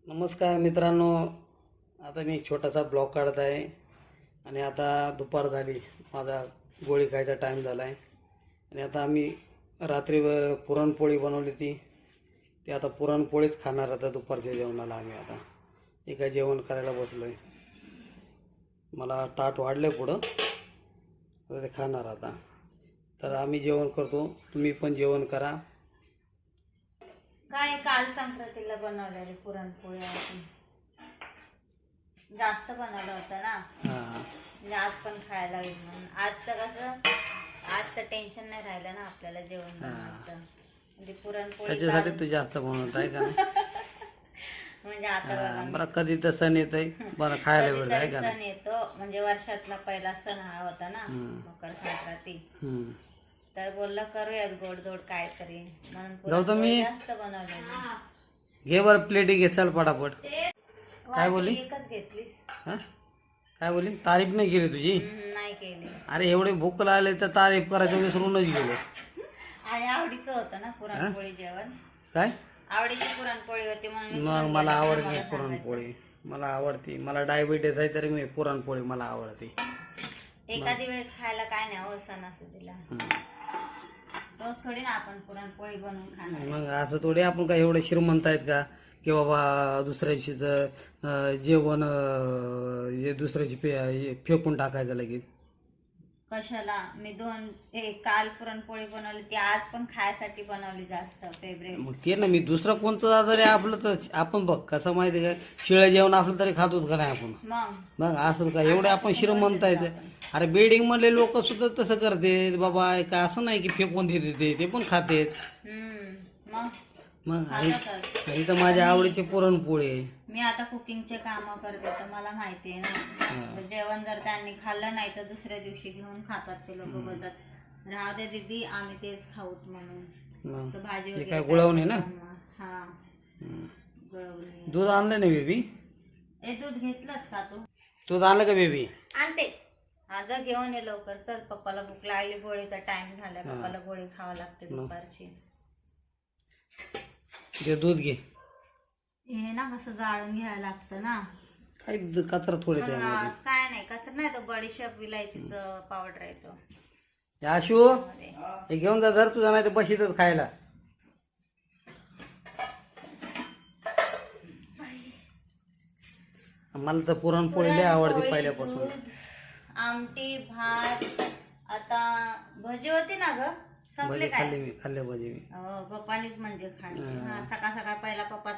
नमस्कार मित्रांनो, आता मी एक छोटासा ब्लॉग काढत आहे आणि आता दुपार झाली, माझा गोळी खायचा टाईम झाला आहे आणि आता आम्ही रात्री पुरणपोळी बनवली ती आता पुरणपोळीच खाणार. आता दुपारच्या जेवणाला आम्ही आता एका जेवण करायला बसलो आहे. मला ताट वाढले पुढं, आता ते खाणार. आता तर आम्ही जेवण करतो, तुम्ही पण जेवण करा. काय काल संक्रांतीला बनवलेली पुरणपोळी आपण जास्त बनवलं होतं ना, म्हणजे आज पण खायला होईल म्हणून. आज तर टेन्शन नाही राहिलं ना आपल्याला जेवण बनवायचं, म्हणजे पुरणपोळी त्याच्यासाठी तू जास्त बनवत आहे का नाही? म्हणजे आता बरं, कधी तर सण येत आहे, बरं खायला भेटत आहे का सण येतो, म्हणजे वर्षातला पहिला सण हा होता ना मकर संक्रांती. तर बोललं करूयात गोडधोड काहीतरी, म्हणून पुरणपोळी जास्त बनवलेली. घे बरं प्लेटी घे, चल पटापट. काय बोलली? एकच घेतली. काय बोलली? तारीफ नाही केली तुझी? नाही केली. अरे एवढे भूक लागले तर तारीफ करायचं विसरूनच गेलो. आणि आवडीचं होतं ना पुरणपोळी जेवण. काय आवडीची पुरणपोळी होती म्हणून मग मला आवडते पुरणपोळी, मला आवडते. मला डायबिटीस आहे तरी मी पुरणपोळी मला आवडते. एखादी वेळेस खायला काय नाही हो, सणासुदीला रोज थोडी ना आपण पुरणपोळी बनवून खाणार. मग असं थोडी आपण काय एवढे श्रीमंत आहेत का की बाबा दुसऱ्या दिवशीचं जेवण दुसऱ्या दिवशी फेकून टाकायचं लगेच. कशाला? मी काल पुरणपोळी बनवली, ती आज पण खायसाठी बनवली, जास्त फेवरेट. मग ते ना, मी दुसरं कोणतं जरी आपलं तर आपण बघ कसं माहिती का, शिळं जेवण आपलं तरी खातोच का नाही आपण? मग असं का एवढे आपण श्रीमंत आहेत? अरे बिल्डिंग मधले लोक सुद्धा तसं करते बाबा, का असं नाही की फेकून देते, ते पण खातेत. मग आई तर माझ्या आवडीची पुरणपोळी आहे. मी आता कुकिंगचे काम करते तर मला माहिती आहे ना, जेवण जर त्यांनी खाल्लं नाही तर दुसऱ्या दिवशी घेऊन खातात ते लोक. बोलतात राहू दे दीदी, आम्ही तेच खाऊत म्हणून. भाजी वगैरे काय गुळवणी ना? हा, गुळवणी. दूध आणलं नाही बेबी? दूध घेतलंस का तू? दूध आणलं का बेबी? आणते. आज घेऊन ये लवकर, चल. पप्पाला भूक लागली, गोळीचा टाइम झाला, पप्पाला गोळी खावं लागते दुपारची. ते दूध घे. हे ना कसं गाळून घ्यायला लागतं ना. काय कचरा थोडे काय नाही, कसं नाही, तो बडीशेप विलायचीच पावडर आहे तो. आशू हे घेऊन जा, जर तुझा नाही तर बशीतच खायला. मला तर पुरणपोळी लय आवडते पहिल्यापासून. आमटी, भात. आता भजी होती ना ग, संपले काय? खाल्ले भजी मी. पप्पानीच म्हणजे खाली. सकाळ सकाळ पहिला पप्पा